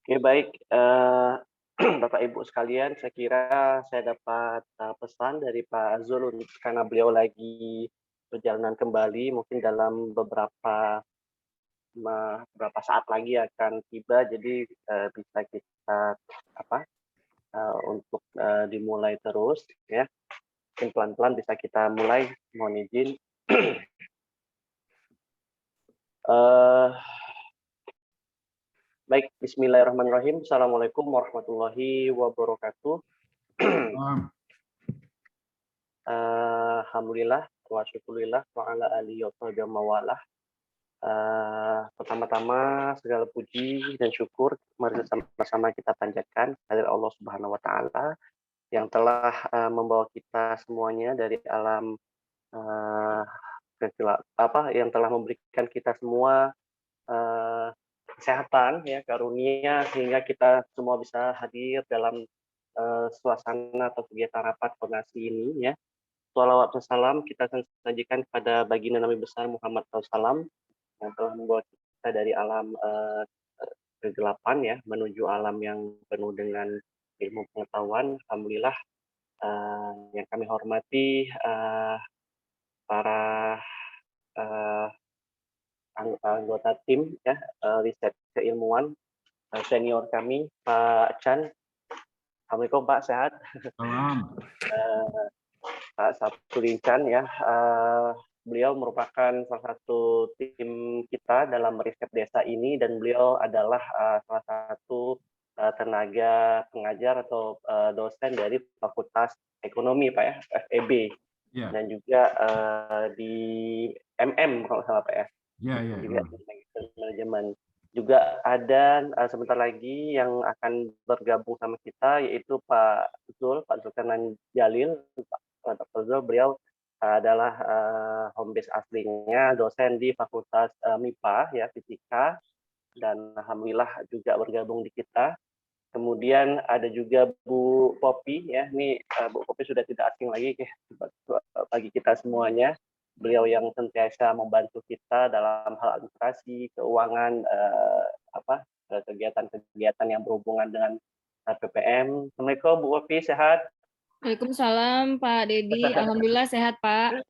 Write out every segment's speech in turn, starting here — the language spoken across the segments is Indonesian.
Oke, baik, Bapak Ibu sekalian, saya kira saya dapat, pesan dari Pak Zul karena beliau lagi perjalanan kembali, mungkin dalam beberapa saat lagi akan tiba, jadi, bisa kita apa, untuk, dimulai terus ya, mungkin pelan-pelan bisa kita mulai, mohon izin. Eee, Baik, bismillahirrahmanirrahim. Assalamualaikum warahmatullahi wabarakatuh. Paham. Alhamdulillah wa syukurillah wa ala alihi wa sahbihi mawalah. Pertama-tama segala puji dan syukur mari sama-sama kita panjatkan kehadirat Allah Subhanahu wa taala yang telah, membawa kita semuanya dari alam, eee, yang telah memberikan kita semua, eee, kesehatan ya, karunia sehingga kita semua bisa hadir dalam, suasana atau kegiatan rapat koordinasi ini ya. Shalawat dan salam kita akan sajikan kepada baginda Nabi besar Muhammad SAW yang telah membawa kita dari alam kegelapan ya menuju alam yang penuh dengan ilmu pengetahuan. Alhamdulillah, yang kami hormati para uh, anggota tim ya, riset keilmuan, senior kami Pak Chan. Assalamualaikum Pak, sehat? Salam. Eh, Pak Saptulincan ya, beliau merupakan salah satu tim kita dalam riset desa ini dan beliau adalah salah satu tenaga pengajar atau dosen dari Fakultas Ekonomi Pak ya, FEB Ya, dan juga di MM kalau salah Pak ya, ya, ya. juga manajemen. Juga ada sebentar lagi yang akan bergabung sama kita yaitu Pak Zulkarnain Jalil. Pak Zul beliau adalah home base aslinya dosen di Fakultas MIPA ya Fisika dan alhamdulillah juga bergabung di kita. Kemudian ada juga Bu Popi ya, ini Bu Popi sudah tidak asing lagi ya, bagi kita semuanya. Beliau yang sentiasa membantu kita dalam hal administrasi, keuangan, kegiatan-kegiatan yang berhubungan dengan PPM. Assalamualaikum Bu Popi, sehat? Waalaikumsalam Pak Dedi, alhamdulillah sehat Pak.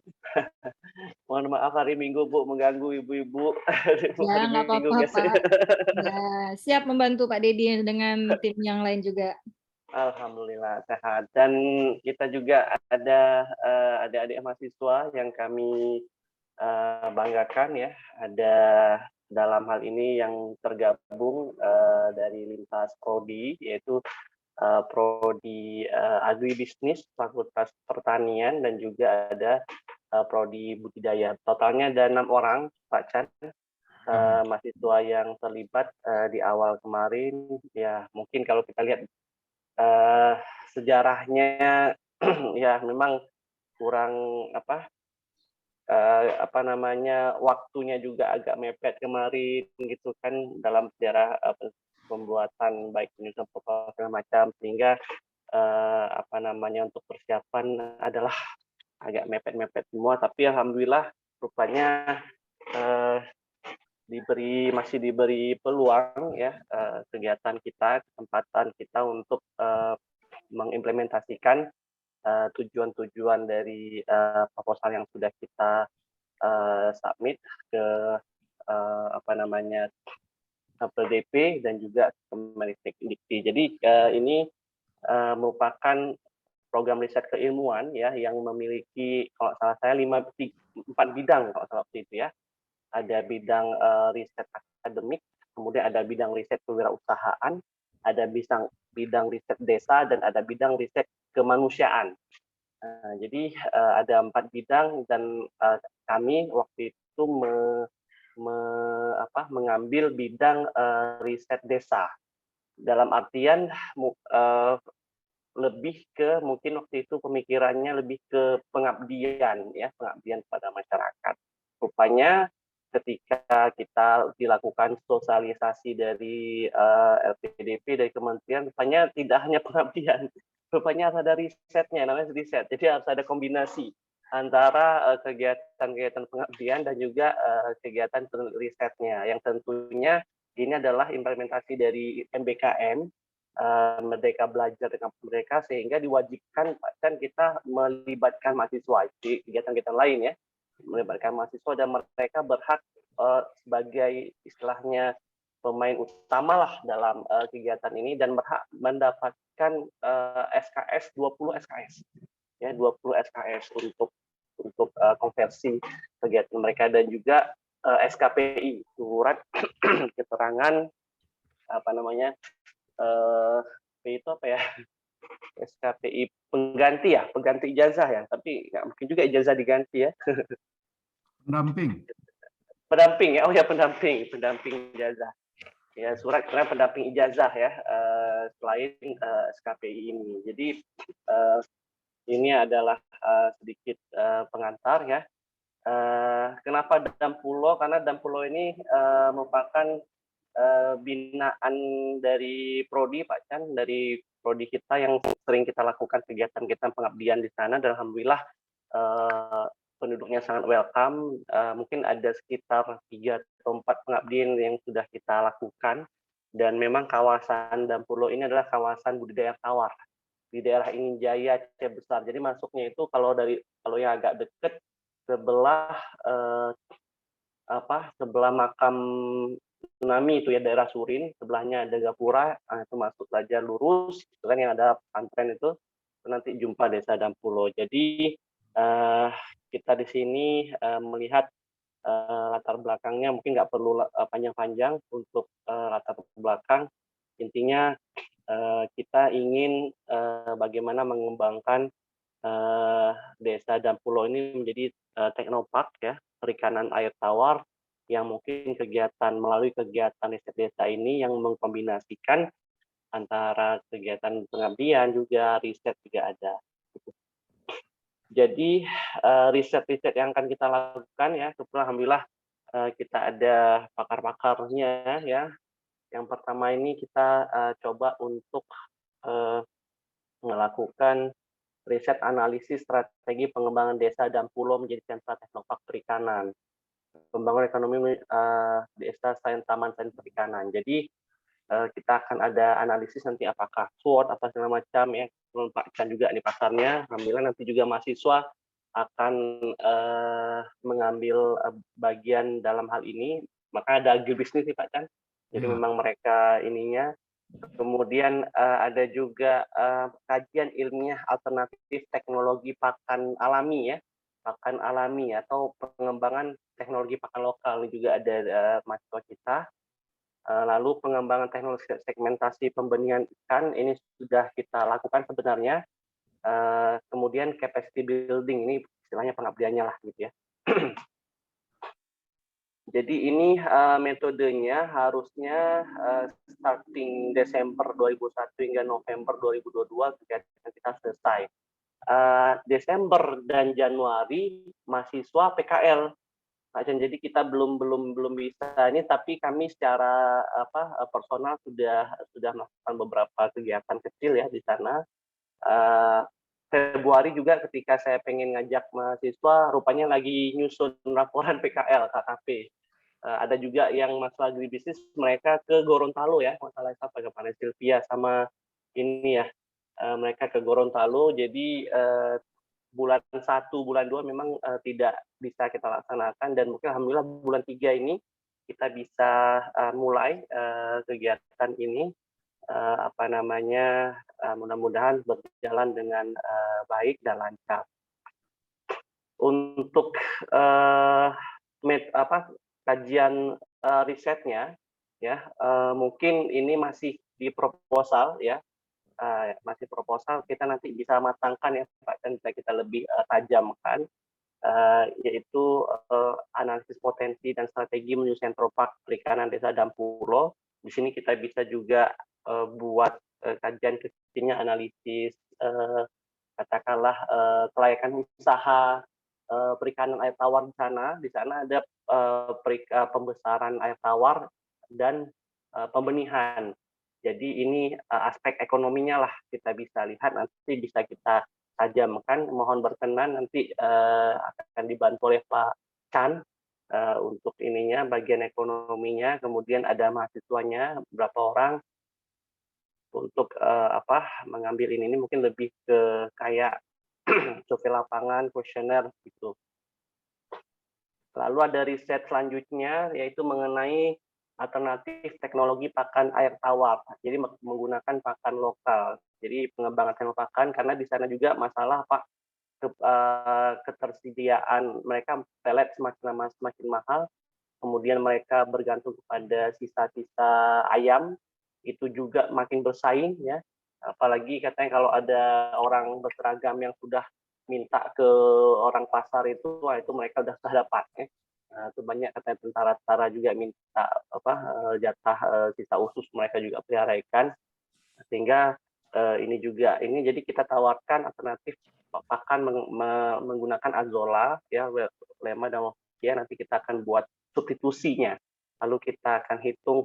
Mohon maaf hari Minggu Bu mengganggu ibu-ibu. Ya Hari nggak Minggu apa-apa guys. Pak. Ya, siap membantu Pak Dedi dengan tim yang lain juga. Alhamdulillah sehat dan kita juga ada adik-adik mahasiswa yang kami banggakan ya, ada dalam hal ini yang tergabung dari lintas prodi yaitu prodi agribisnis Fakultas Pertanian dan juga ada prodi budidaya. Totalnya ada 6 orang Pak Chan, mahasiswa yang terlibat di awal kemarin ya, mungkin kalau kita lihat sejarahnya ya memang kurang waktunya juga agak mepet kemarin gitu kan dalam sejarah pembuatan baik penyusunan protokol segala macam sehingga untuk persiapan adalah agak mepet-mepet semua tapi alhamdulillah rupanya eh, masih diberi peluang ya kegiatan kita kesempatan kita untuk mengimplementasikan tujuan-tujuan dari proposal yang sudah kita submit ke PDP dan juga Kemendikti. Jadi ini merupakan program riset keilmuan ya yang memiliki kalau salah saya 4 bidang kalau salah waktu itu ya. Ada bidang riset akademik, kemudian ada bidang riset kewirausahaan, ada bidang riset desa dan ada bidang riset kemanusiaan. Jadi ada 4 bidang dan kami waktu itu mengambil bidang riset desa. Dalam artian lebih ke mungkin waktu itu pemikirannya lebih ke pengabdian ya, pengabdian pada masyarakat. Rupanya ketika kita dilakukan sosialisasi dari LPDP dari kementerian, rupanya tidak hanya pengabdian, rupanya harus ada risetnya, namanya riset. Jadi harus ada kombinasi antara kegiatan-kegiatan pengabdian dan juga kegiatan risetnya, yang tentunya ini adalah implementasi dari MBKM, Merdeka Belajar dengan Merdeka, sehingga diwajibkan kan kita melibatkan mahasiswa di kegiatan-kegiatan lain ya, melibatkan mahasiswa dan mereka berhak sebagai istilahnya pemain utama lah dalam kegiatan ini dan berhak mendapatkan SKS 20 SKS ya 20 SKS untuk konversi kegiatan mereka dan juga SKPI surat keterangan apa namanya itu apa ya SKPI pengganti ijazah ya tapi nggak mungkin juga ijazah diganti ya pendamping ya pendamping ijazah ya surat keterangan pendamping ijazah ya selain SKPI ini jadi ini adalah sedikit pengantar ya kenapa Dampulo karena Dampulo ini merupakan binaan dari Prodi Pak Chan dari Prodi kita yang sering kita lakukan kegiatan pengabdian di sana dan alhamdulillah penduduknya sangat welcome mungkin ada sekitar 3 atau 4 pengabdian yang sudah kita lakukan dan memang kawasan Dampulo ini adalah kawasan budidaya tawar di daerah Ingin Jaya Aceh Besar jadi masuknya itu kalau yang agak dekat sebelah sebelah makam tsunami itu ya daerah Surin sebelahnya ada Gapura itu masuk saja lurus itu kan yang ada pesantren itu nanti jumpa desa Dampulo jadi kita di sini melihat latar belakangnya mungkin nggak perlu panjang-panjang untuk latar belakang intinya kita ingin bagaimana mengembangkan desa Dampulo ini menjadi teknopark ya perikanan air tawar yang mungkin melalui kegiatan riset desa ini yang mengkombinasikan antara kegiatan pengabdian juga riset juga ada. Jadi riset-riset yang akan kita lakukan ya, alhamdulillah kita ada pakar-pakarnya ya. Yang pertama ini kita coba untuk melakukan riset analisis strategi pengembangan desa Dampulo menjadi sentra teknopark perikanan. Pembangunan ekonomi desa taman sains perikanan. Jadi kita akan ada analisis nanti apakah SWOT apa segala macam ya. Pak Chan juga di pasarnya. Alhamdulillah nanti juga mahasiswa akan mengambil bagian dalam hal ini. Maka ada agribisnis nih Pak Chan. Jadi memang mereka ininya. Kemudian ada juga kajian ilmiah alternatif teknologi pakan alami ya. Pakan alami atau pengembangan teknologi pakan lokal ini juga ada mahasiswa kita. Lalu pengembangan teknologi segmentasi pembenihan ikan ini sudah kita lakukan sebenarnya. Kemudian capacity building ini istilahnya pengabdiannya lah gitu ya. Jadi ini metodenya harusnya starting Desember 2001 hingga November 2022 kegiatan kita selesai. Desember dan Januari mahasiswa PKL. Jadi kita belum bisa ini, tapi kami secara personal sudah melakukan beberapa kegiatan kecil ya di sana. Februari juga ketika saya pengen ngajak mahasiswa, rupanya lagi nyusun laporan PKL KKP. Ada juga yang masalah agribisnis mereka ke Gorontalo ya, masalah apa kepada Sylvia sama ini ya. Mereka ke Gorontalo, jadi bulan 1, bulan 2 memang tidak bisa kita laksanakan dan mungkin alhamdulillah bulan 3 ini kita bisa mulai kegiatan ini mudah-mudahan berjalan dengan baik dan lancar. Untuk kajian risetnya ya mungkin ini masih di proposal ya. Masih proposal kita nanti bisa matangkan ya Pak dan bisa kita lebih tajamkan yaitu analisis potensi dan strategi menuju sentropark perikanan desa Dampulo. Di sini kita bisa juga buat kajian kecilnya analisis katakanlah kelayakan usaha perikanan air tawar di sana. Di sana ada pembesaran air tawar dan pembenihan. Jadi ini aspek ekonominya lah kita bisa lihat nanti bisa kita tajamkan. Mohon berkenan nanti akan dibantu oleh Pak Chan untuk ininya bagian ekonominya, kemudian ada mahasiswanya berapa orang untuk mengambil ini mungkin lebih ke kayak survei lapangan, kuesioner gitu. Lalu ada riset selanjutnya yaitu mengenai alternatif teknologi pakan air tawar. Jadi menggunakan pakan lokal. Jadi pengembangan teknologi pakan karena di sana juga masalah ketersediaan mereka pelet semakin lama semakin mahal. Kemudian mereka bergantung kepada sisa-sisa ayam, itu juga makin bersaing ya. Apalagi katanya kalau ada orang berseragam yang sudah minta ke orang pasar itu, wah itu mereka udah dapat ya. Itu banyak katanya tentara-tentara juga minta jatah sisa usus mereka juga pelihara ikan. Sehingga ini juga jadi kita tawarkan alternatif pakan menggunakan azolla ya, lema dan wafia, nanti kita akan buat substitusinya. Lalu kita akan hitung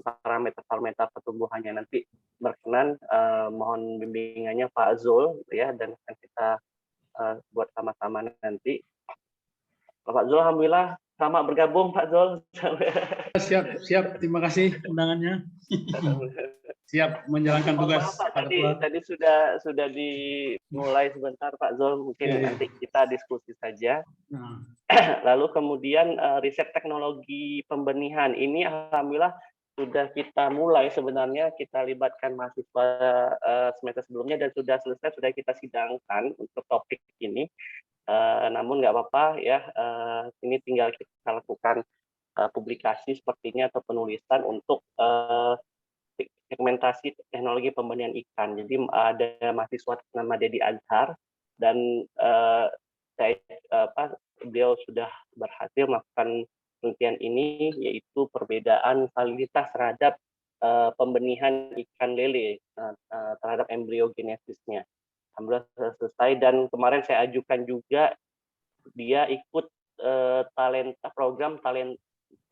parameter pertumbuhannya. Nanti berkenan mohon bimbingannya Pak Zul ya, dan akan kita buat sama-sama nanti. Pak Zul, alhamdulillah selamat bergabung Pak Zul. Siap. Terima kasih undangannya. Siap menjalankan tugas. Pak, tadi sudah dimulai sebentar Pak Zul, mungkin nanti kita diskusi saja. Lalu kemudian riset teknologi pembenihan ini alhamdulillah sudah kita mulai, sebenarnya kita libatkan mahasiswa semester sebelumnya dan sudah selesai, sudah kita sidangkan untuk topik ini. Namun nggak apa-apa ya, ini tinggal kita lakukan publikasi sepertinya atau penulisan untuk segmentasi teknologi pembenihan ikan. Jadi ada mahasiswa nama Dedi Azhar dan beliau sudah berhasil melakukan penelitian ini, yaitu perbedaan salinitas terhadap pembenihan ikan lele terhadap embriogenesisnya. Alhamdulillah selesai, dan kemarin saya ajukan juga dia ikut program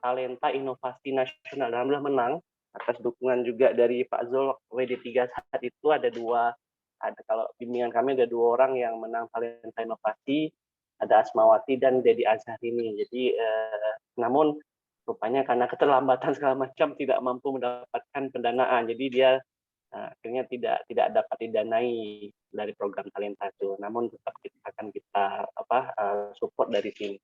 talenta inovasi nasional. Alhamdulillah menang atas dukungan juga dari Pak Zul. WD3 saat itu ada kalau bimbingan kami ada 2 orang yang menang talenta inovasi, ada Asmawati dan Dedi Azhar ini. Jadi namun rupanya karena keterlambatan segala macam tidak mampu mendapatkan pendanaan. Jadi dia akhirnya tidak dapat didanai dari program talenta itu. Namun tetap akan kita support dari sini.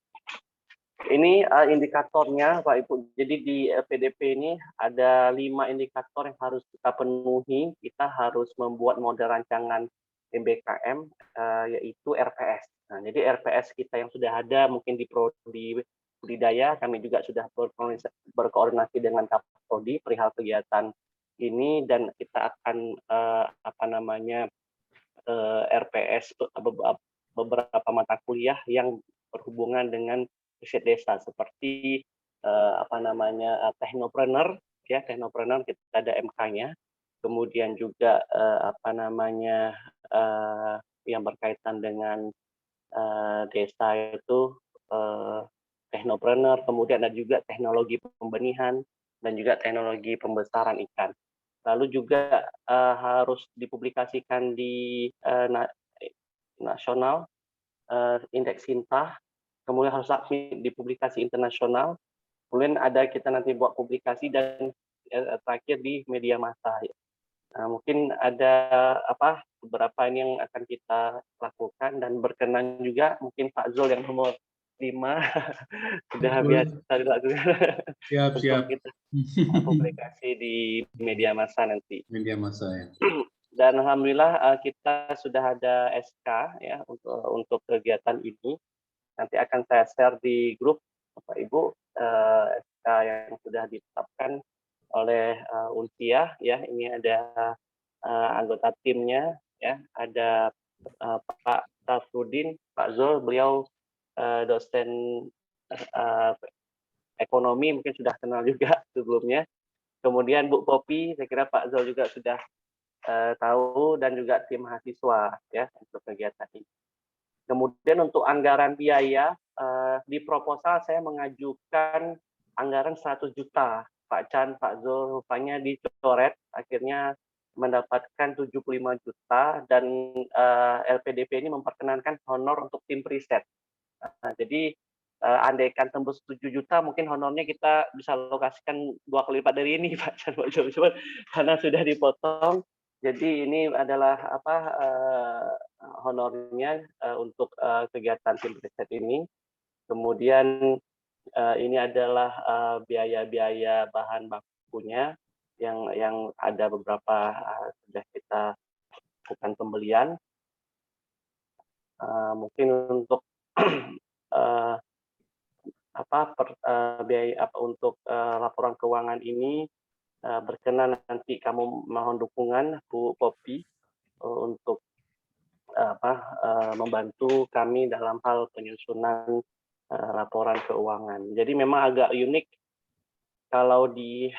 Ini indikatornya Pak Ibu. Jadi di PDP ini ada 5 indikator yang harus kita penuhi. Kita harus membuat model rancangan MBKM yaitu RPS. Nah, jadi RPS kita yang sudah ada mungkin di Prodi Budidaya, kami juga sudah berkoordinasi dengan Kapoldi perihal kegiatan ini, dan kita akan RPS beberapa mata kuliah yang berhubungan dengan riset desa seperti teknopreneur ya, teknopreneur kita ada MK-nya, kemudian juga yang berkaitan dengan desa itu teknopreneur, kemudian ada juga teknologi pembenihan dan juga teknologi pembesaran ikan. Lalu juga harus dipublikasikan di nasional, indeks Sinta, kemudian harus di publikasi internasional, kemudian ada kita nanti buat publikasi, dan terakhir di media massa. Mungkin ada beberapa ini yang akan kita lakukan, dan berkenan juga mungkin Pak Zul yang nomor 5 sudah biasa dilakukan. Siap. Kita publikasi di media massa nanti. Media massa ya. Dan alhamdulillah kita sudah ada SK ya untuk kegiatan ini. Nanti akan saya share di grup Bapak Ibu, SK yang sudah ditetapkan oleh Unsia ya. Ini ada anggota timnya ya, ada Pak Safrudin, Pak Zul, beliau dosen ekonomi, mungkin sudah kenal juga sebelumnya. Kemudian Bu Popi, saya kira Pak Zul juga sudah tahu, dan juga tim mahasiswa ya untuk kegiatan ini. Kemudian untuk anggaran biaya, di proposal saya mengajukan anggaran 100 juta. Pak Chan, Pak Zul rupanya dicoret, akhirnya mendapatkan 75 juta, dan LPDP ini memperkenankan honor untuk tim riset. Jadi andaikan tembus 7 juta mungkin honornya kita bisa alokasikan 2 kali lipat dari ini Pak. Cuman karena sudah dipotong, jadi ini adalah honornya untuk kegiatan tim riset ini. Kemudian ini adalah biaya-biaya bahan bakunya yang ada beberapa sudah kita lakukan pembelian. Mungkin untuk biaya untuk laporan keuangan ini berkenan nanti kamu mohon dukungan Bu Poppy untuk membantu kami dalam hal penyusunan laporan keuangan. Jadi memang agak unik kalau di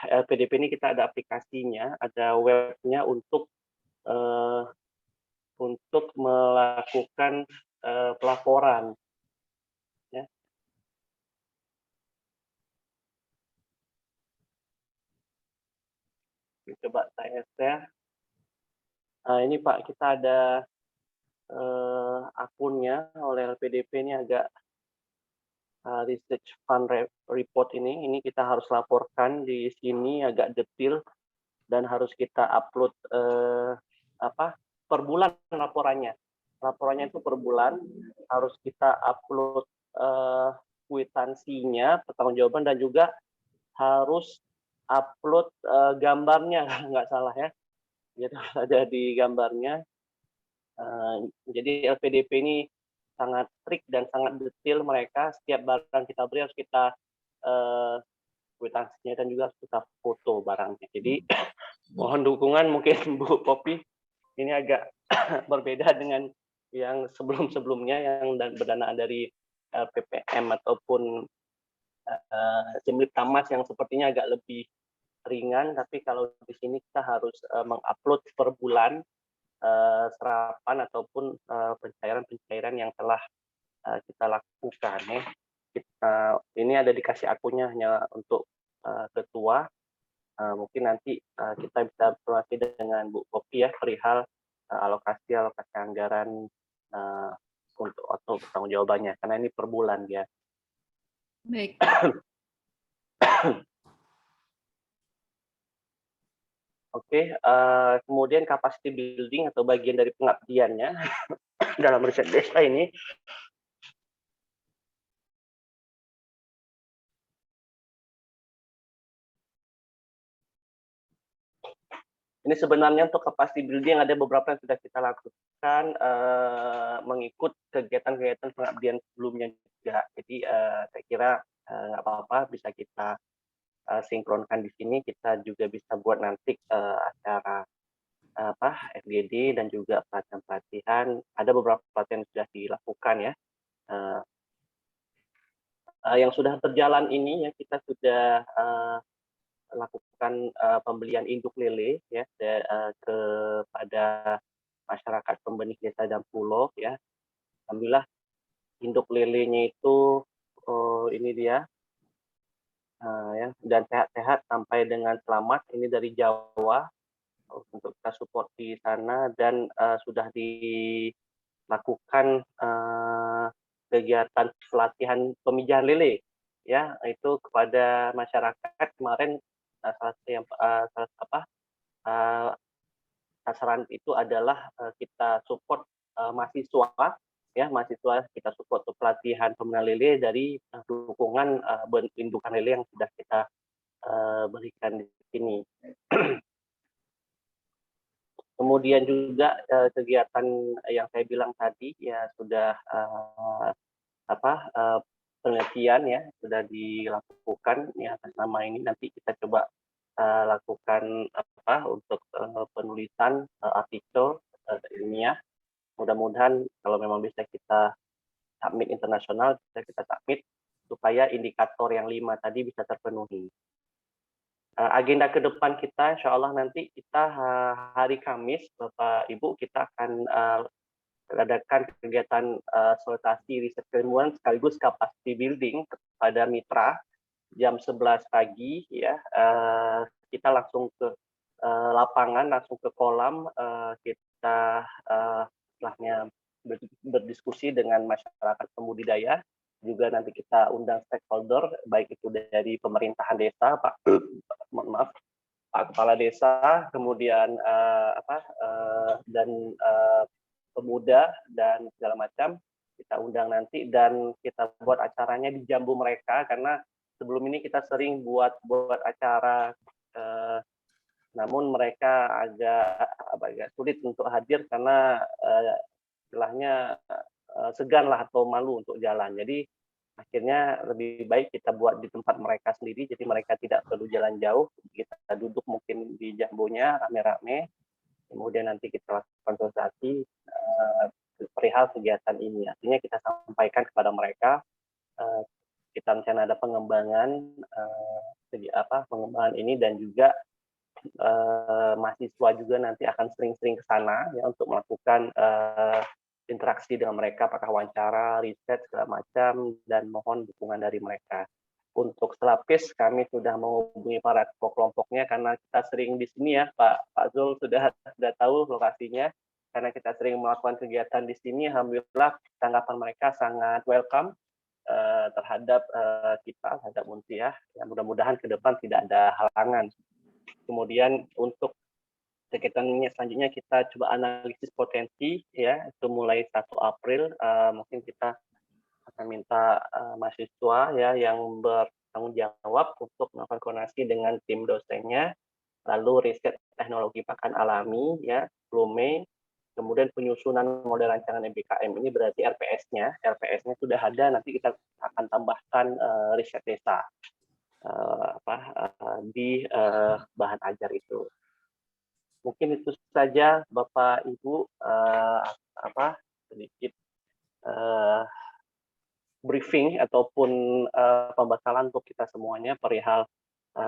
LPDP ini kita ada aplikasinya, ada webnya untuk melakukan pelaporan. Ya. Coba saya share. Ini Pak, kita ada akunnya oleh LPDP ini agak research fund report ini kita harus laporkan di sini agak detail dan harus kita upload per bulan laporannya. Laporannya itu per bulan harus kita upload kwitansinya, pertanggungjawaban dan juga harus upload gambarnya nggak salah ya. Jadi ada di gambarnya. Jadi LPDP ini sangat strict dan sangat detail mereka. Setiap barang kita beri harus kita kwitansinya dan juga harus kita foto barangnya. Jadi mohon dukungan mungkin Bu Poppy. Ini agak berbeda dengan yang sebelum-sebelumnya yang berdanaan dari PPM ataupun Simlip Tamas yang sepertinya agak lebih ringan. Tapi kalau di sini kita harus mengupload per bulan serapan ataupun pencairan-pencairan yang telah kita lakukan ya. Ini ada dikasih akunnya hanya untuk ketua. Mungkin nanti kita bisa berkoordinasi dengan Bu Poppy ya perihal alokasi anggaran untuk pertanggungjawabannya karena ini per bulan ya. Baik. Oke, kemudian capacity building atau bagian dari pengabdiannya dalam riset desa ini. Ini sebenarnya untuk capacity building ada beberapa yang sudah kita lakukan mengikut kegiatan-kegiatan pengabdian sebelumnya juga. Jadi saya kira nggak apa-apa bisa kita sinkronkan di sini. Kita juga bisa buat nanti acara FGD dan juga pelatihan-pelatihan. Ada beberapa pelatihan yang sudah dilakukan ya. Yang sudah berjalan ini ya kita sudah lakukan pembelian induk lele ya kepada masyarakat pembenih desa dan pulau ya. Alhamdulillah induk lelenya itu ini dia ya dan sehat-sehat sampai dengan selamat. Ini dari Jawa untuk kita support di sana dan sudah dilakukan kegiatan pelatihan pemijahan lele ya itu kepada masyarakat kemarin. Sasaran itu adalah kita support mahasiswa ya mahasiswa kita support untuk pelatihan pembelian lele dari dukungan indukan lele yang sudah kita berikan di sini. Kemudian juga kegiatan yang saya bilang tadi ya sudah penelitian ya sudah dilakukan ya atas nama ini nanti kita coba lakukan untuk penulisan artikel ilmiah. Mudah-mudahan kalau memang bisa kita submit internasional bisa kita submit supaya indikator yang 5 tadi bisa terpenuhi. Agenda ke depan kita insya Allah nanti kita hari Kamis Bapak Ibu kita akan adakan kegiatan konsultasi riset keilmuan sekaligus capacity building kepada mitra jam 11 pagi ya. Kita langsung ke lapangan, langsung ke kolam, kita setelahnya berdiskusi dengan masyarakat pembudidaya juga nanti kita undang stakeholder, baik itu dari pemerintahan desa, mohon maaf, Pak Kepala Desa, kemudian dan pemuda dan segala macam kita undang nanti, dan kita buat acaranya di jambu mereka, karena sebelum ini kita sering buat acara, namun mereka agak sulit untuk hadir karena istilahnya segan lah atau malu untuk jalan. Jadi akhirnya lebih baik kita buat di tempat mereka sendiri, jadi mereka tidak perlu jalan jauh. Kita duduk mungkin di jambunya rame-rame, kemudian nanti kita lakukan sosialisasi perihal kegiatan ini. Artinya kita sampaikan kepada mereka, kita rencana ada pengembangan pengembangan ini, dan juga mahasiswa juga nanti akan sering-sering ke sana ya untuk melakukan interaksi dengan mereka, apakah wawancara, riset, segala macam, dan mohon dukungan dari mereka. Untuk selapis, kami sudah menghubungi para kelompoknya, karena kita sering di sini ya, Pak Zul sudah tahu lokasinya, karena kita sering melakukan kegiatan di sini. Alhamdulillah, tanggapan mereka sangat welcome terhadap kita, terhadap Munthiah. Ya, mudah-mudahan ke depan tidak ada halangan. Kemudian untuk kegiatannya selanjutnya kita coba analisis potensi ya, itu mulai 1 April mungkin kita akan minta mahasiswa ya yang bertanggung jawab untuk melakukan koordinasi dengan tim dosennya, lalu riset teknologi pakan alami ya 10 Mei, kemudian penyusunan model rancangan MBKM, ini berarti RPS-nya sudah ada, nanti kita akan tambahkan riset desa di bahan ajar itu. Mungkin itu saja Bapak Ibu, sedikit briefing ataupun pembekalan untuk kita semuanya perihal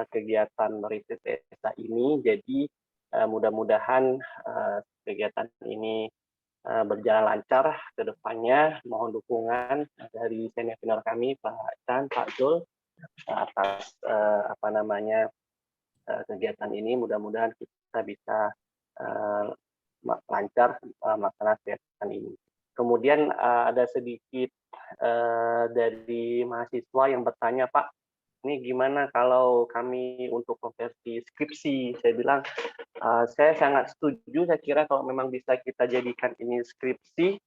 kegiatan riset desa ini. Jadi mudah-mudahan kegiatan ini berjalan lancar ke depannya. Mohon dukungan dari senior kami Pak Chan, Pak Zul atas kegiatan ini. Mudah-mudahan kita bisa lancar melaksanakan kegiatan ini. Kemudian ada sedikit dari mahasiswa yang bertanya, Pak, ini gimana kalau kami untuk konversi skripsi? Saya bilang, saya sangat setuju, saya kira kalau memang bisa kita jadikan ini skripsi,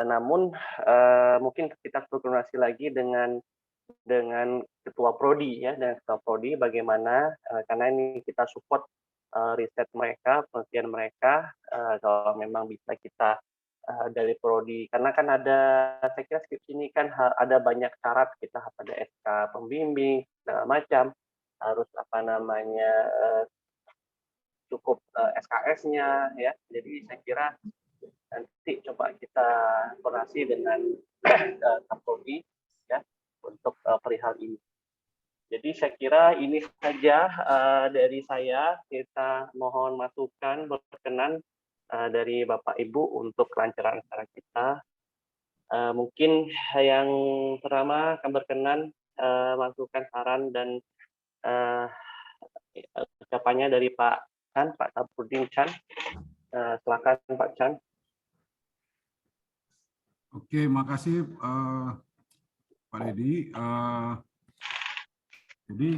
namun mungkin kita koordinasi lagi dengan ketua prodi ya, dengan ketua prodi bagaimana, karena ini kita support riset mereka, penelitian mereka, kalau memang bisa kita dari prodi, karena kan ada, saya kira skripsi ini kan ada banyak syarat, kita harus ada SK pembimbing segala macam, harus cukup SKS-nya ya. Jadi saya kira nanti coba kita koordinasi dengan prodi ya untuk perihal ini. Jadi saya kira ini saja dari saya. Kita mohon masukan berkenan dari Bapak Ibu untuk kelancaran acara kita. Mungkin yang pertama akan berkenan masukan saran dan ucapannya dari Pak Chan, Pak Sabudin Chan. Silakan Pak Chan. Oke, makasih Pak Dedi. Jadi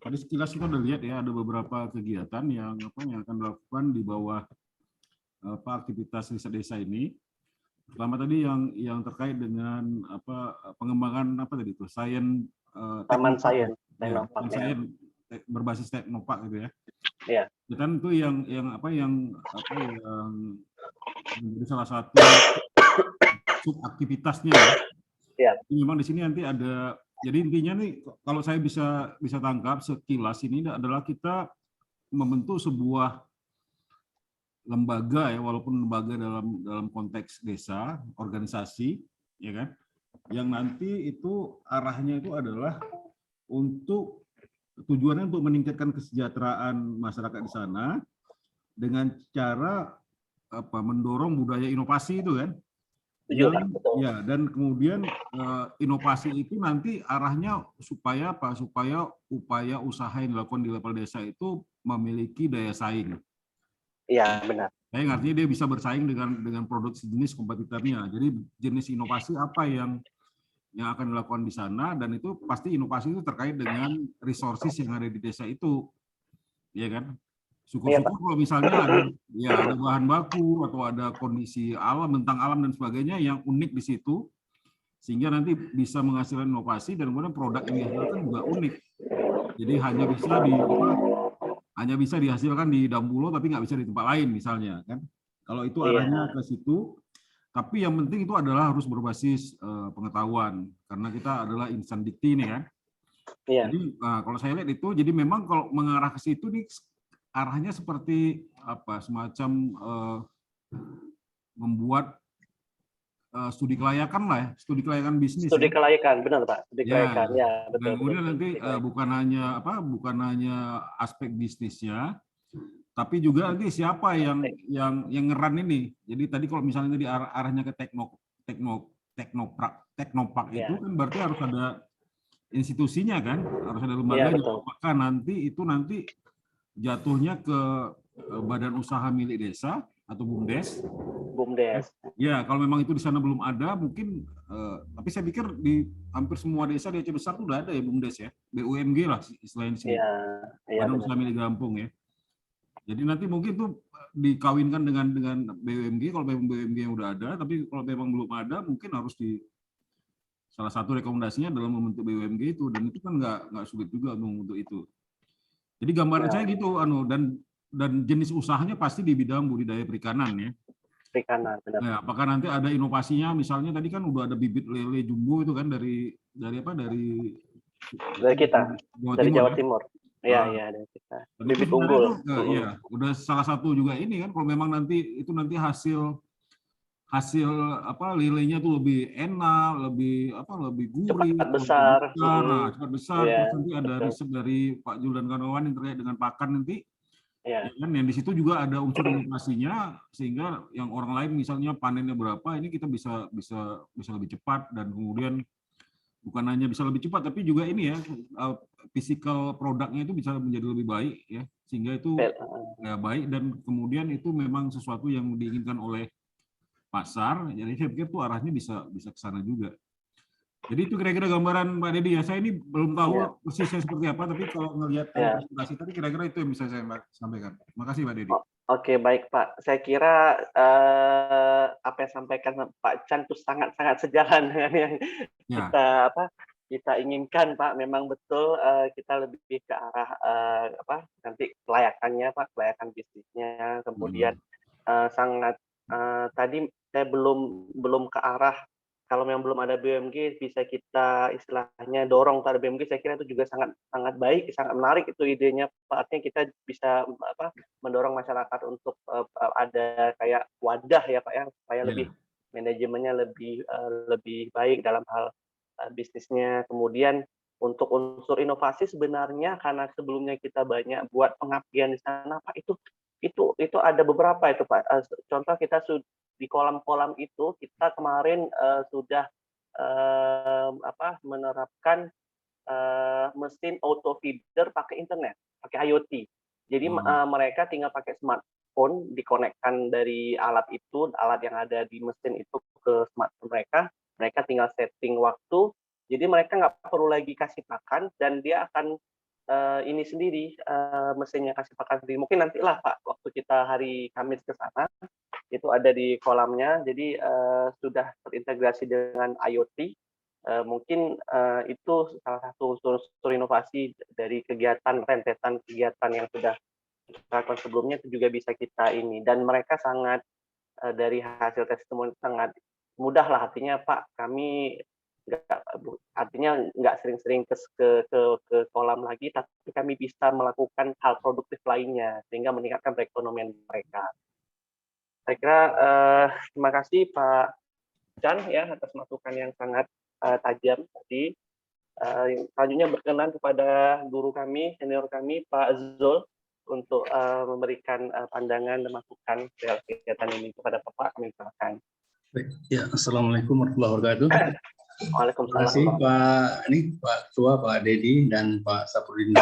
tadi sekilas kita udah lihat ya, ada beberapa kegiatan yang akan dilakukan di bawah aktivitas riset desa ini. Pertama tadi yang terkait dengan pengembangan tadi itu Taman Sains berbasis teknopark gitu ya. Iya. Dan itu yang menjadi salah satu subaktivitasnya. Ya. Memang di sini nanti ada, jadi intinya nih kalau saya bisa tangkap sekilas ini adalah kita membentuk sebuah lembaga ya, walaupun lembaga dalam konteks desa, organisasi, ya kan, yang nanti itu arahnya itu adalah tujuannya untuk meningkatkan kesejahteraan masyarakat di sana dengan cara mendorong budaya inovasi itu kan. Dan kemudian inovasi itu nanti arahnya supaya upaya usaha yang dilakukan di level desa itu memiliki daya saing. Iya, benar. Yang artinya dia bisa bersaing dengan produk sejenis kompetitornya. Jadi jenis inovasi apa yang yang akan dilakukan di sana, dan itu pasti inovasi itu terkait dengan resources yang ada di desa itu, ya kan? Syukur-syukur kalau misalnya ada bahan baku atau ada kondisi alam, bentang alam dan sebagainya yang unik di situ, sehingga nanti bisa menghasilkan inovasi dan kemudian produk yang dihasilkan juga unik. Jadi hanya bisa dihasilkan di Dambulo tapi nggak bisa di tempat lain misalnya kan. Kalau itu arahnya ke situ, tapi yang penting itu adalah harus berbasis pengetahuan karena kita adalah insan dikti ini kan. Jadi kalau saya lihat itu, jadi memang kalau mengarah ke situ nih arahnya seperti apa, semacam membuat studi kelayakan lah ya, studi kelayakan bisnis. Studi kelayakan, benar Pak. Studi kelayakan, ya betul. Dan kemudian nanti bukan hanya aspek bisnisnya, tapi juga nanti siapa yang ngeran ini. Jadi tadi kalau misalnya di arahnya ke teknopark itu kan berarti harus ada institusinya kan, harus ada lembaganya. Apakah nanti jatuhnya ke badan usaha milik desa atau BUMDes. Ya, kalau memang itu di sana belum ada, mungkin. Tapi saya pikir di hampir semua desa di Aceh Besar itu udah ada ya BUMDes ya, BUMG lah istilahnya sini. Badan usaha milik Gampung ya. Jadi nanti mungkin itu dikawinkan dengan BUMG kalau memang BUMG yang udah ada, tapi kalau memang belum ada, mungkin harus salah satu rekomendasinya dalam membentuk BUMG itu, dan itu kan nggak sulit juga untuk itu. Jadi gambaran saya gitu, dan jenis usahanya pasti di bidang budidaya perikanan ya. Perikanan, benar. Nah, apakah nanti ada inovasinya? Misalnya tadi kan udah ada bibit lele jumbo itu kan dari kita, dari Jawa Timur. Iya, dari kita. Bibit unggul. Iya, udah salah satu juga ini kan. Kalau memang nanti hasil lelenya tuh lebih enak, lebih gurih, cepat besar. Cepat besar. Terus nanti ada riset dari Pak Jul dan kawan-kawan yang terkait dengan pakan nanti. Ya kan, yang di situ juga ada unsur inovasinya, sehingga yang orang lain misalnya panennya berapa, ini kita bisa lebih cepat, dan kemudian bukan hanya bisa lebih cepat, tapi juga ini ya, physical produknya itu bisa menjadi lebih baik ya, sehingga itu baik, dan kemudian itu memang sesuatu yang diinginkan oleh pasar. Jadi saya pikir tuh arahnya bisa ke sana juga. Jadi itu kira-kira gambaran Mbak Dedi ya. Saya ini belum tahu persisnya seperti apa, tapi kalau ngelihat presentasi tadi kira-kira itu yang bisa saya sampaikan. Terima kasih Mbak Dedi. Oke, baik Pak. Saya kira apa yang disampaikan Pak Chan itu sangat-sangat sejalan dengan yang kita inginkan Pak. Memang betul kita lebih ke arah nanti kelayakannya Pak, kelayakan bisnisnya. Kemudian sangat tadi saya belum ke arah. Kalau memang belum ada BUMG, bisa kita istilahnya dorong pada BUMG. Saya kira itu juga sangat baik, sangat menarik itu idenya. Artinya kita bisa mendorong masyarakat untuk ada kayak wadah ya Pak ya, supaya lebih manajemennya lebih baik dalam hal bisnisnya. Kemudian untuk unsur inovasi sebenarnya karena sebelumnya kita banyak buat pengabdian di sana Pak, itu ada beberapa itu Pak. Contoh kita di kolam-kolam itu kita kemarin sudah menerapkan mesin auto feeder pakai internet, pakai IoT. Jadi mereka tinggal pakai smartphone, dikonekkan dari alat yang ada di mesin itu ke smartphone mereka tinggal setting waktu. Jadi mereka nggak perlu lagi kasih pakan, dan dia akan ini sendiri, mesinnya kasih pakan sendiri. Mungkin nantilah Pak, waktu kita hari Kamis ke sana, itu ada di kolamnya, jadi sudah terintegrasi dengan IoT. Mungkin itu salah satu unsur inovasi dari rentetan kegiatan yang sudah dilakukan sebelumnya, itu juga bisa kita ini. Dan mereka sangat dari hasil testimoni sangat mudah lah, artinya Pak, kami nggak sering-sering ke kolam lagi, tapi kami bisa melakukan hal produktif lainnya sehingga meningkatkan perekonomian mereka. Saya kira terima kasih Pak Chan ya atas masukan yang sangat tajam tadi. Selanjutnya berkenan kepada guru kami, senior kami Pak Zul untuk memberikan pandangan dan masukan dalam kegiatan ini. Kepada Bapak kami silakan. Ya, Assalamualaikum warahmatullahi wabarakatuh. Waalaikumsalam. Terima kasih Pak Ketua, Pak Dedi, dan Pak Saprudin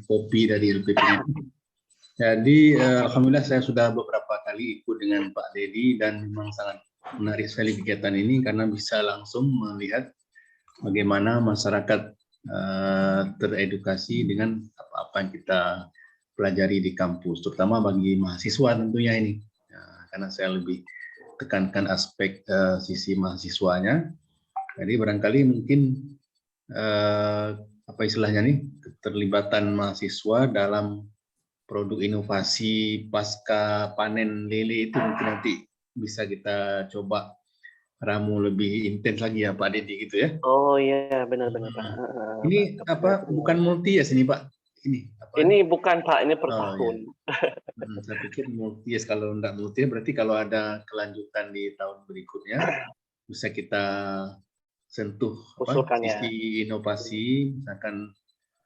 kopi dari LPP. Jadi alhamdulillah saya sudah beberapa kali ikut dengan Pak Dedi, dan memang sangat menarik sekali kegiatan ini karena bisa langsung melihat bagaimana masyarakat teredukasi dengan apa-apa yang kita pelajari di kampus, terutama bagi mahasiswa tentunya ini. Karena saya lebih tekankan aspek sisi mahasiswanya. Jadi barangkali mungkin apa istilahnya nih, keterlibatan mahasiswa dalam produk inovasi pasca panen lele itu mungkin nanti bisa kita coba ramu lebih intens lagi ya Pak Dedi gitu ya. Oh iya, benar-benar Pak. Ini apa bukan multi ya sini Pak? Ini apa? Ini bukan Pak, ini per Oh, tahun. Ya. Saya pikir multi ya, kalau enggak multi berarti kalau ada kelanjutan di tahun berikutnya bisa kita sentuh apa sisi inovasi, misalkan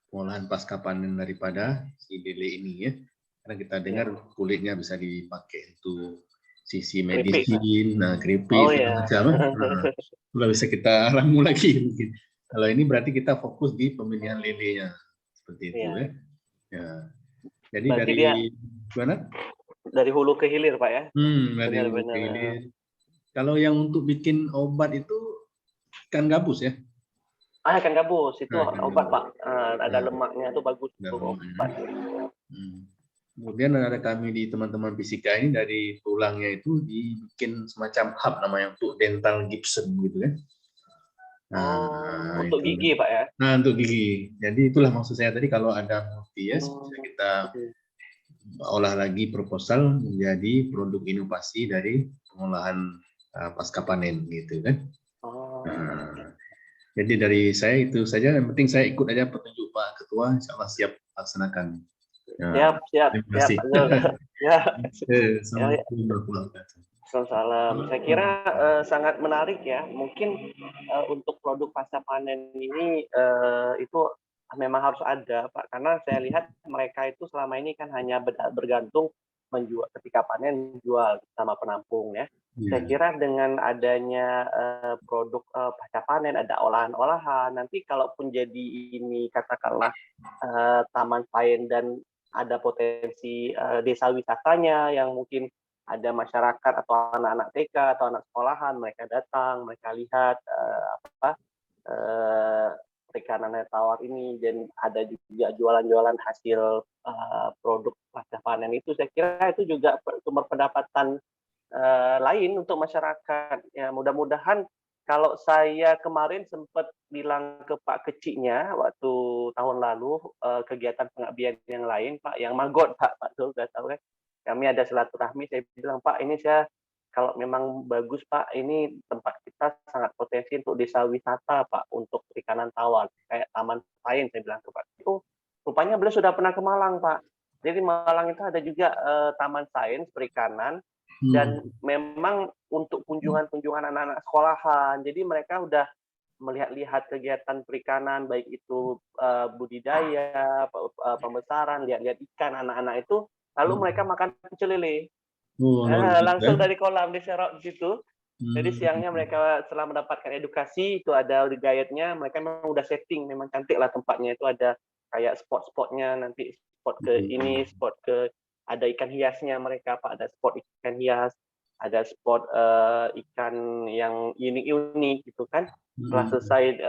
pengolahan pasca panen daripada si lele ini ya. Karena kita dengar kulitnya bisa dipakai untuk sisi medisin, keripik, macam. Nah, bisa kita ramu lagi mungkin. Kalau ini berarti kita fokus di pemilihan lelenya seperti itu ya. Ya. Jadi berarti dari mana? Dari hulu ke hilir Pak ya. Dari hulu ke hilir. Kalau yang untuk bikin obat itu ikan gabus ya? Ikan gabus itu obat Pak. Ada lemaknya itu bagus untuk obat. Kemudian ada kami di teman-teman fisika ini dari tulangnya itu dibikin semacam hub namanya untuk dental Gibson gitu kan. Untuk gigi Pak ya? Nah untuk gigi. Jadi itulah maksud saya tadi kalau ada multi ya bisa kita olah lagi proposal menjadi produk inovasi dari pengolahan pasca panen gitu kan. Jadi dari saya itu saja, yang penting saya ikut aja petunjuk Pak Ketua, insya Allah siap laksanakan. Siap. Terima kasih. Salam. Saya kira sangat menarik ya. Mungkin untuk produk pasca panen ini itu memang harus ada Pak, karena saya lihat mereka itu selama ini kan hanya bergantung menjual ketika panen jual sama penampung ya. Saya kira dengan adanya produk pasca panen, ada olahan-olahan, nanti kalaupun jadi ini katakanlah taman sains dan ada potensi desa wisatanya yang mungkin ada masyarakat atau anak-anak TK atau anak sekolahan, mereka datang, mereka lihat perikanan air tawar ini, dan ada juga jualan-jualan hasil produk pasca panen itu. Saya kira itu juga sumber pendapatan lain untuk masyarakat. Ya, mudah-mudahan kalau saya kemarin sempat bilang ke Pak Keciknya waktu tahun lalu kegiatan pengabdian yang lain Pak, yang Magot Pak Zul sudah tahu kan. Kami ada silaturahmi, saya bilang Pak ini saya kalau memang bagus Pak, ini tempat kita sangat potensi untuk desa wisata Pak, untuk perikanan tawar kayak Taman Sains, saya bilang ke Pak. Itu rupanya beliau sudah pernah ke Malang Pak. Jadi Malang itu ada juga Taman Sains perikanan. Dan memang untuk kunjungan-kunjungan anak-anak sekolahan, jadi mereka udah melihat-lihat kegiatan perikanan, baik itu budidaya, pembesaran, lihat-lihat ikan anak-anak itu, lalu mereka makan pecel lele langsung dari kolam diserok di situ. Jadi siangnya mereka setelah mendapatkan edukasi, itu ada dietnya, mereka memang udah setting, memang cantik lah tempatnya, itu ada kayak spot-spotnya, nanti spot ke ini, spot ke ada ikan hiasnya mereka Pak, ada spot ikan hias, ada spot ikan yang unik-unik gitu kan. Setelah selesai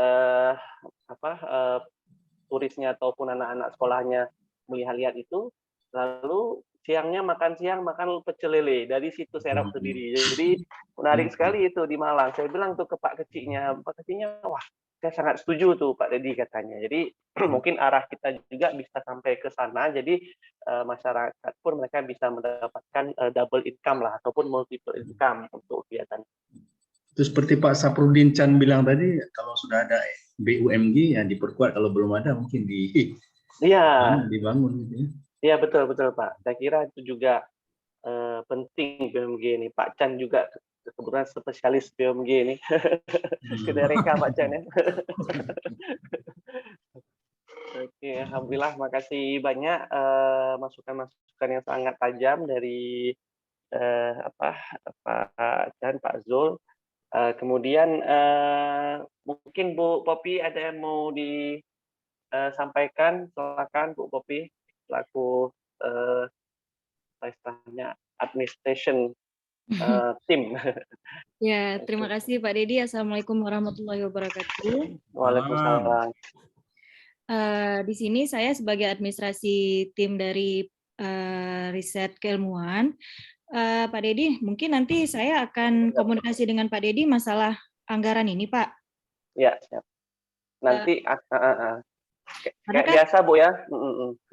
turisnya ataupun anak-anak sekolahnya melihat-lihat itu, lalu siangnya makan siang makan pecel lele, dari situ serap sendiri. Jadi menarik sekali itu di Malang. Saya bilang tuh ke Pak Keciknya, wah saya sangat setuju tuh Pak Dedi katanya. Jadi mungkin arah kita juga bisa sampai ke sana. Jadi masyarakat pun mereka bisa mendapatkan double income lah ataupun multiple income untuk kegiatan. Itu seperti Pak Saprudin Chan bilang tadi, kalau sudah ada BUMG ya diperkuat, kalau belum ada mungkin dibangun gitu ya. Iya betul Pak. Saya kira itu juga penting BUMG ini. Pak Chan juga kebetulan spesialis BUMG ini. Kedereka Pak Chan ya. Oke, alhamdulillah, makasih banyak masukan-masukan yang sangat tajam dari Pak Chan, Pak Zul. Kemudian mungkin Bu Popi ada yang mau disampaikan, silakan Bu Popi selaku istilahnya administration tim. Ya, terima kasih Pak Dedi. Assalamualaikum warahmatullahi wabarakatuh. Waalaikumsalam. Di sini saya sebagai administrasi tim dari riset keilmuan. Pak Dedi, mungkin nanti saya akan komunikasi dengan Pak Dedi masalah anggaran ini, Pak. Ya, siap. Nanti karena kayak biasa, Bu ya.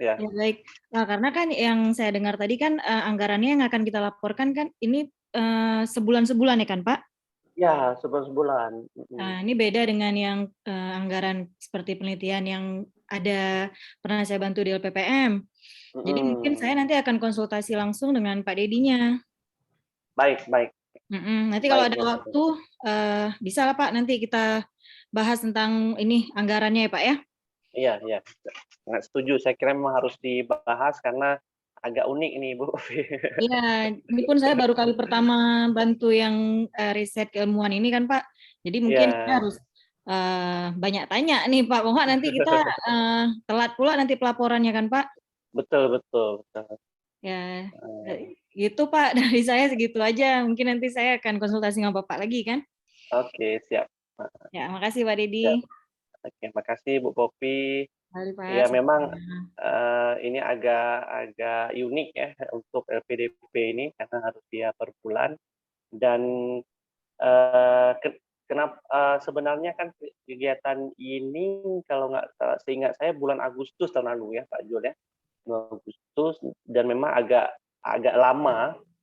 Ya. Ya, baik. Nah, karena kan yang saya dengar tadi kan anggarannya yang akan kita laporkan kan ini sebulan-sebulan ya kan, Pak? Ya, sebulan-sebulan. Nah, ini beda dengan yang anggaran seperti penelitian yang ada pernah saya bantu di LPPM. Jadi mungkin saya nanti akan konsultasi langsung dengan Pak Dedinya. Baik, baik. Nanti kalau ada waktu, bisa lah Pak, nanti kita bahas tentang ini anggarannya ya Pak ya? Iya, iya. Nggak setuju, saya kira memang harus dibahas karena agak unik ini Bu. Iya, ini pun saya baru kali pertama bantu yang riset keilmuan ini kan Pak. Jadi mungkin kita harus banyak tanya nih Pak. Pokoknya nanti kita telat pula nanti pelaporannya kan Pak? Betul, betul, betul. Ya, gitu Pak. Dari saya segitu aja. Mungkin nanti saya akan konsultasi dengan Bapak lagi kan? Oke, siap. Ya, makasih Pak Dedi. Siap. Oke, makasih Bu Popi. Ya, memang ini agak unik ya untuk LPDP ini karena harus dia per bulan dan kenapa sebenarnya kan kegiatan ini kalau nggak seingat saya bulan Agustus tahun lalu ya Pak Jul ya, Agustus, dan memang agak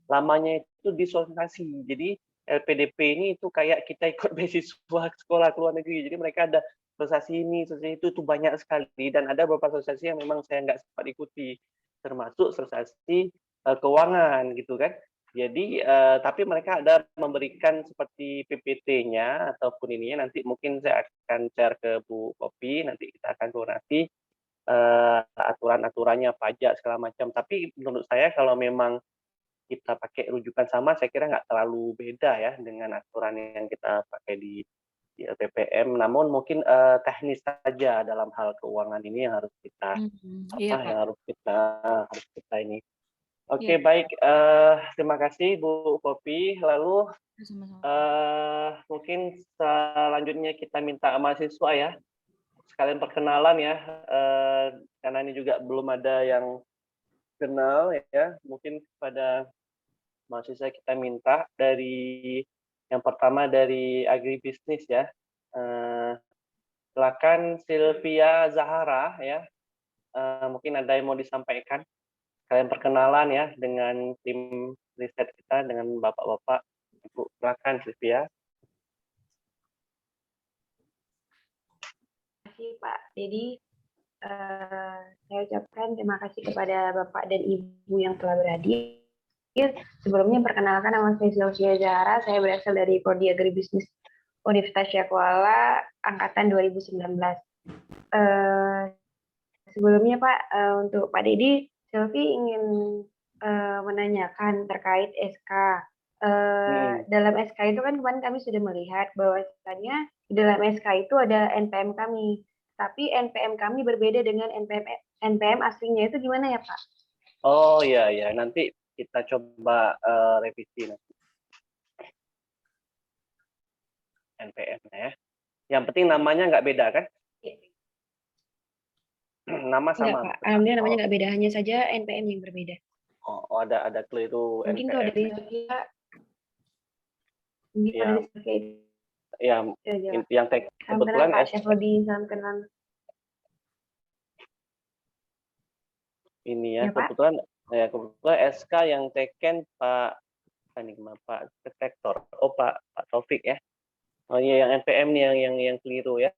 lamanya itu disosialisasi. Jadi LPDP ini itu kayak kita ikut beasiswa sekolah ke luar negeri. Jadi mereka ada sosialisasi ini, sosialisasi itu banyak sekali, dan ada beberapa sosialisasi yang memang saya nggak sempat ikuti, termasuk sosialisasi keuangan gitu kan. Jadi tapi mereka ada memberikan seperti PPT-nya ataupun ininya, nanti mungkin saya akan share ke Bu Popi, nanti kita akan koordinasi aturan-aturannya, pajak segala macam. Tapi menurut saya kalau memang kita pakai rujukan sama, saya kira nggak terlalu beda ya dengan aturan yang kita pakai di LPPM. Namun mungkin teknis saja dalam hal keuangan ini yang harus kita harus kita ini. Oke, baik. Terima kasih Bu Popi. Lalu mungkin selanjutnya kita minta mahasiswa ya, sekalian perkenalan ya, karena ini juga belum ada yang kenal ya. Mungkin kepada mahasiswa kita minta dari yang pertama dari agribisnis ya. Silakan Sylvia Zahara ya. Mungkin ada yang mau disampaikan. Kalian perkenalan ya dengan tim riset kita, dengan bapak-bapak. Ibu, silakan Sylvia. Terima kasih Pak Dedi. Saya ucapkan terima kasih kepada Bapak dan Ibu yang telah berhadir. Sebelumnya perkenalkan, nama saya Sylvia Zahara. Saya berasal dari Prodi Agribisnis Universitas Syakuala angkatan 2019. Sebelumnya Pak, untuk Pak Dedi, Sylvie ingin menanyakan terkait SK. Dalam SK itu kan kemarin kami sudah melihat bahwasannya di dalam SK itu ada NPM kami, tapi NPM kami berbeda dengan NPM aslinya, itu gimana ya Pak? Oh iya, ya, nanti kita coba revisi nanti. NPM ya. Yang penting namanya nggak beda kan? Nama sama. Enggak, Pak. Alhamdulillah namanya nggak beda, hanya saja NPM yang berbeda. Oh, ada keliru. Mungkin NPM. kalau dari Sylvia, mungkin ya. dari Sylvia yang kebetulan Pak Syafruddin, salam kenal. Ini ya, kebetulan SK yang teken Pak Rektor. Oh Pak Taufik ya. Oh iya, yang NPM nih yang keliru ya.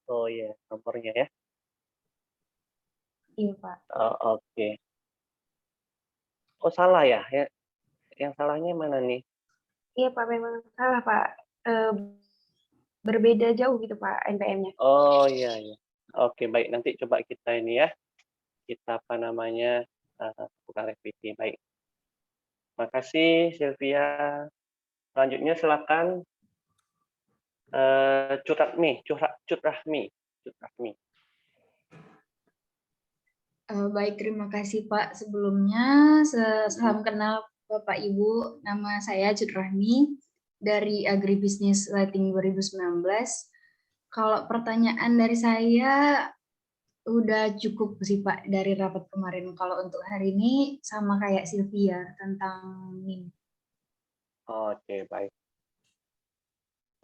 Oh iya, nomornya ya. Iya Pak. Oh, oke. Oh salah ya? Yang salahnya mana nih? Iya Pak, memang salah Pak. Berbeda jauh gitu Pak NPM-nya. Oh iya, iya. Oke, baik. Nanti coba kita ini ya. Kita bukan revisi. Baik. Makasih Sylvia. Selanjutnya silakan Cut Rahmi. Baik, terima kasih Pak. Sebelumnya salam kenal Bapak Ibu, nama saya Cut Rahmi dari Agribisnis Lighting 2019. Kalau pertanyaan dari saya udah cukup sih Pak dari rapat kemarin. Kalau untuk hari ini sama kayak Sylvia tentang NIM. Oke, baik.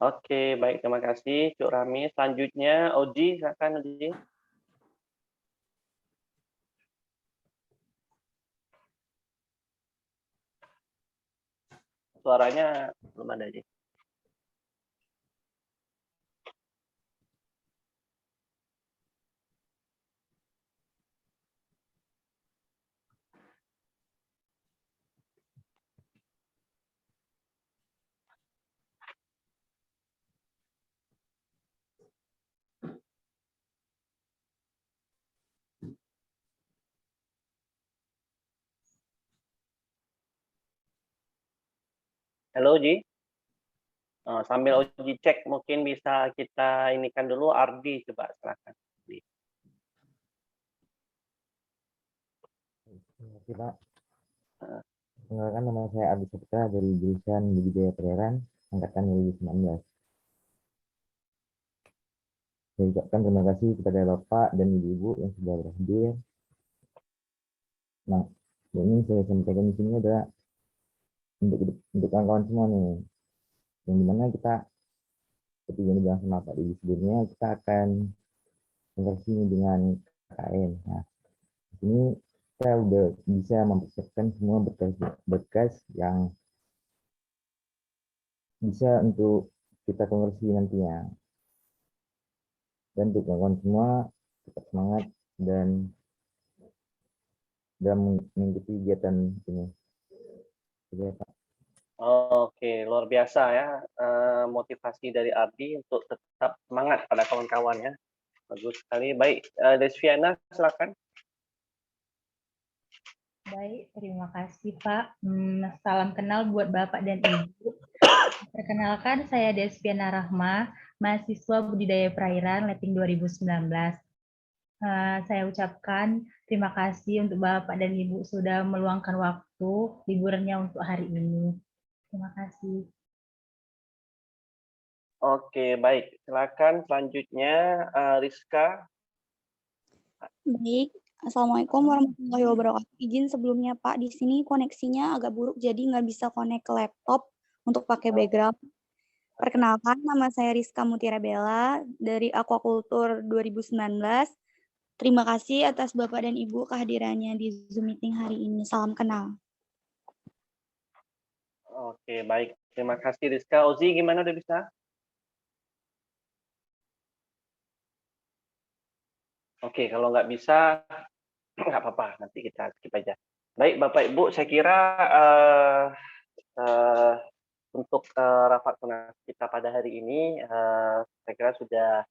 Oke, baik. Terima kasih, Cuk Rami. Selanjutnya, Oji, silakan Oji. Suaranya belum ada, Oji. Halo, Oji. Sambil Oji cek, mungkin bisa kita inikan dulu. Ardi, coba silakan. Terima kasih Pak. Perkenalkan, nama saya Ardi Saputra dari jurusan Budidaya Perairan angkatan 2019. Saya ucapkan terima kasih kepada Bapak dan Ibu-ibu yang sudah berhadir. Nah, ini saya sampaikan di sini adalah untuk kawan-kawan semua nih, yang dimana kita seperti yang dibilang sama Pak Didi sebelumnya, kita akan konversi dengan KKN. Nah, di sini kita udah bisa mempersiapkan semua berkas yang bisa untuk kita konversi nantinya. Dan untuk kawan-kawan semua tetap semangat dan dalam mengikuti kegiatan ini. Oke, Pak. Oke, luar biasa ya motivasi dari Ardi untuk tetap semangat pada kawan-kawan ya. Bagus sekali. Baik, Desviana, silakan. Baik, terima kasih Pak. Salam kenal buat Bapak dan Ibu. Perkenalkan, saya Desviana Rahma, mahasiswa Budidaya Perairan Lighting 2019. Saya ucapkan terima kasih untuk Bapak dan Ibu sudah meluangkan waktu liburannya untuk hari ini. Terima kasih. Oke, baik. Silakan selanjutnya Rizka. Baik, Assalamualaikum warahmatullahi wabarakatuh. Izin sebelumnya Pak, di sini koneksinya agak buruk, jadi nggak bisa connect ke laptop untuk pakai background. Perkenalkan, nama saya Rizka Mutiara Bella dari Aquaculture 2019. Terima kasih atas Bapak dan Ibu kehadirannya di Zoom meeting hari ini. Salam kenal. Oke, baik. Terima kasih Rizka. Ozi, gimana, udah bisa? Oke, kalau nggak bisa, nggak apa-apa. Nanti kita skip aja. Baik, Bapak Ibu, saya kira untuk rapat kita pada hari ini, saya kira sudah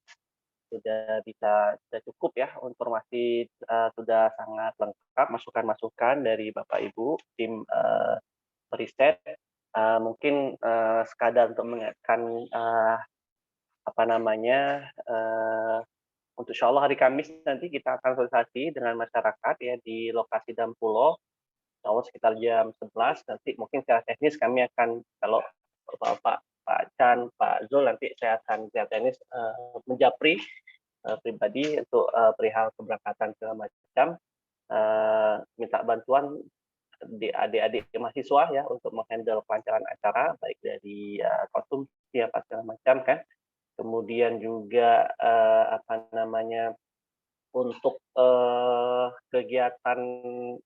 cukup ya, informasi sudah sangat lengkap, masukan-masukan dari Bapak Ibu tim riset. Mungkin sekadar untuk mengingatkan untuk insya Allah hari Kamis nanti kita akan sosialisasi dengan masyarakat ya di lokasi Dampulo, insya Allah sekitar jam 11. Nanti mungkin secara teknis kami akan, kalau Pak Chan, Pak Zul, nanti saya akan secara teknis menjapri pribadi untuk perihal keberangkatan segala macam, minta bantuan di adik-adik mahasiswa ya untuk menghandle pelancaran acara, baik dari konsumsi apa segala macam kan. Kemudian juga untuk kegiatan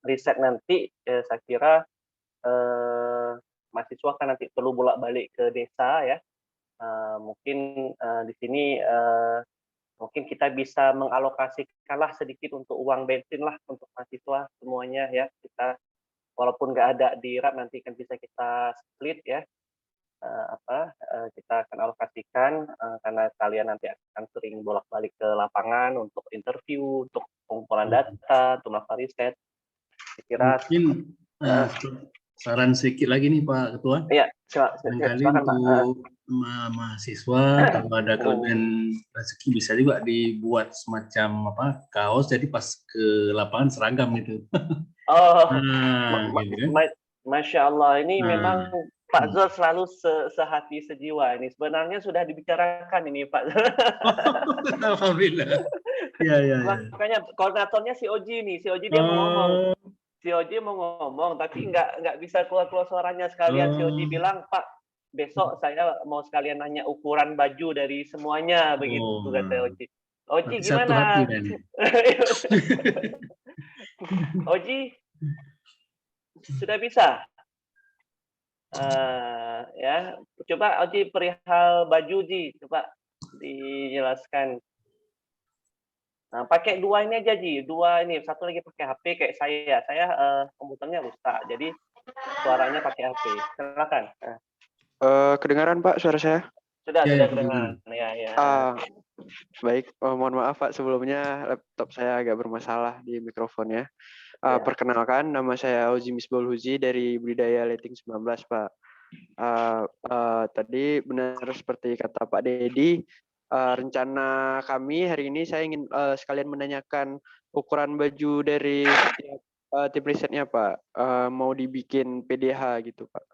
riset nanti, saya kira mahasiswa kan nanti perlu bolak-balik ke desa ya. Mungkin di sini mungkin kita bisa mengalokasikanlah sedikit untuk uang bensin lah untuk mahasiswa semuanya ya. Kita walaupun nggak ada di RAP nanti kan bisa kita split ya. Kita akan alokasikan karena kalian nanti akan sering bolak-balik ke lapangan untuk interview, untuk pengumpulan data, untuk melakukan riset. Kira mungkin saran sedikit lagi nih Pak Ketua. Iya, silakan untuk mahasiswa kalau ada kelebihan rezeki bisa juga dibuat semacam kaos, jadi pas ke lapangan seragam gitu. Oh, gitu kan. Masya Allah, ini memang Pak Zul selalu sehati sejiwa ini. Sebenarnya sudah dibicarakan ini Pak Zul. Alhamdulillah. Ya. Makanya koordinatornya si Oji nih, si Oji dia mau ngomong. Si Oji mau ngomong, tapi nggak bisa keluar suaranya sekalian. Si Oji bilang, Pak, besok saya mau sekalian nanya ukuran baju dari semuanya, begitu kata Oji. Oji gimana? Oji sudah bisa? Ya, coba Oji perihal baju Ji, coba dijelaskan. Nah, pakai dua ini aja Ji, dua ini, satu lagi pakai HP kayak saya. Saya komputernya rusak, jadi suaranya pakai HP. Silakan. Kedengaran Pak suara saya? Sudah kedengaran. Ya. Baik, mohon maaf Pak sebelumnya laptop saya agak bermasalah di mikrofonnya. Perkenalkan, nama saya Oji Misbahul Huzi dari Budidaya Lighting 19 Pak. Tadi benar seperti kata Pak Dedi, rencana kami hari ini saya ingin sekalian menanyakan ukuran baju dari tim risetnya Pak. Mau dibikin PDH gitu Pak.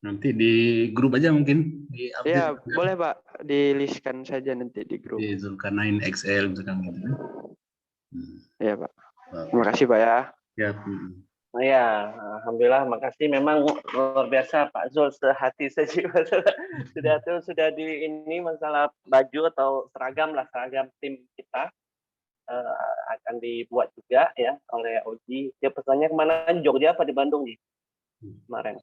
Nanti di grup aja mungkin. Ya, boleh Pak. Di-listkan saja nanti di grup. Di Zulkarnain XL misalkan gitu. Ya Pak. Terima kasih Pak ya. Ya, alhamdulillah, makasih. Memang luar biasa Pak Zul sehati sejiwa. Sudah di ini masalah baju atau seragam tim kita akan dibuat juga ya oleh Oji. Dia pesannya kemana? Jogja apa di Bandung nih kemarin?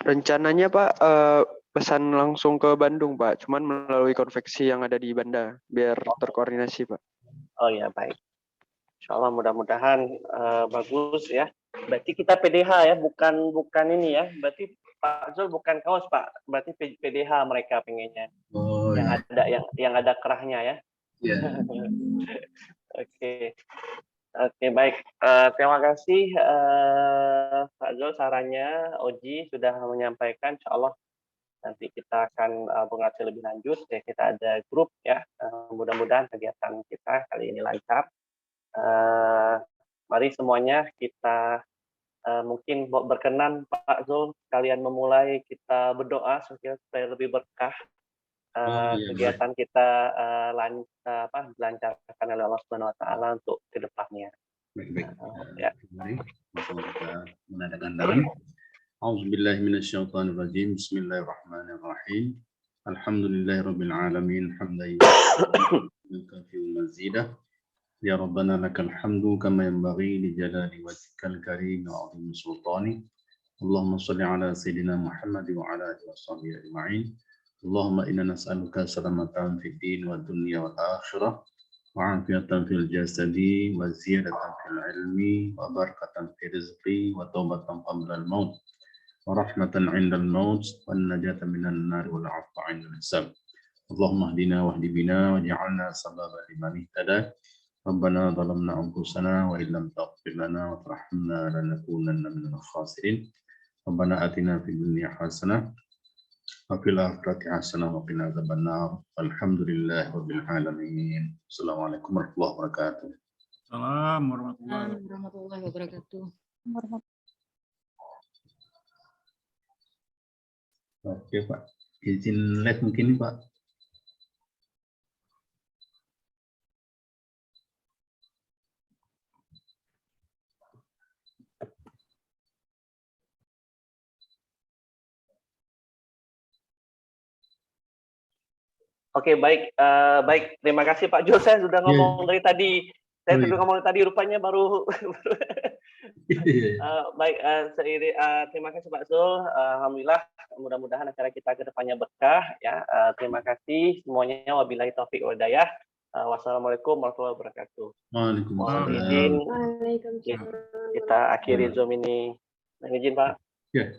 Rencananya Pak pesan langsung ke Bandung Pak, cuman melalui konveksi yang ada di Banda biar terkoordinasi Pak. Oh ya, baik. Insya Allah mudah-mudahan bagus ya. Berarti kita PDH ya, bukan ini ya. Berarti Pak Zul bukan kaos Pak, berarti PDH mereka pengennya. Yang ada kerahnya ya. Iya. Oke, baik. Terima kasih Pak Zul sarannya. Oji sudah menyampaikan. Insya Allah nanti kita akan mengatur lebih lanjut. Ya, kita ada grup ya. Mudah-mudahan kegiatan kita kali ini lancar. Mari semuanya kita mungkin berkenan Pak Zul sekalian memulai kita berdoa supaya lebih berkah kegiatan kita dilancarkan oleh Allah Subhanahu Wa Taala untuk kedepannya. Baik. Mari kita menadakan tangan. A'udzubillahi minasyaitonirrajim. Bismillahirrahmanirrahim. Alhamdulillahirabbil alamin. Hamdan yukafi mazidah. Ya Rabbana lakal hamdu kama yanbaghi li jalali wajhikal karim wa 'azimi sultani. Allahumma shalli ala sayidina Muhammad wa ala alihi washabbihi ajma'in. Allahumma inna nas'aluka salamatan fid din wa dunya wal akhirah wa 'afiyatan fil jasadi wa ziyadatan fil ilmi wa barakatan fil rizqi wa taubatan qabla al maut wa rahmatan 'inda al maut wan najata minan nar wal 'afwa 'inda al hisab. Allahumma hdina wahdi bina waj'alna sababan liman ihtada. Rabbana zalamna anfusana wa illam taghfir lana wa tarhamna lanakunanna minal khasirin. Rabbana atina fid dunya hasanah wa fil akhirati hasanah wa qina adzabannar. Alhamdulillahi rabbil alamin. Assalamualaikum warahmatullahi wabarakatuh. Assalamualaikum warahmatullahi wabarakatuh. Oke Pak, izin live mungkin Pak. Oke, baik. Terima kasih Pak Jul. Saya sudah ngomong dari tadi. Rupanya baru. Baik, terima kasih Pak Zul. Alhamdulillah, mudah-mudahan acara kita ke depannya berkah ya. Terima kasih semuanya. Wabillahi taufiq wal hidayah. Wassalamualaikum warahmatullahi wabarakatuh. Waalaikumsalam. Kita akhiri Zoom ini. Izin Pak. Ya.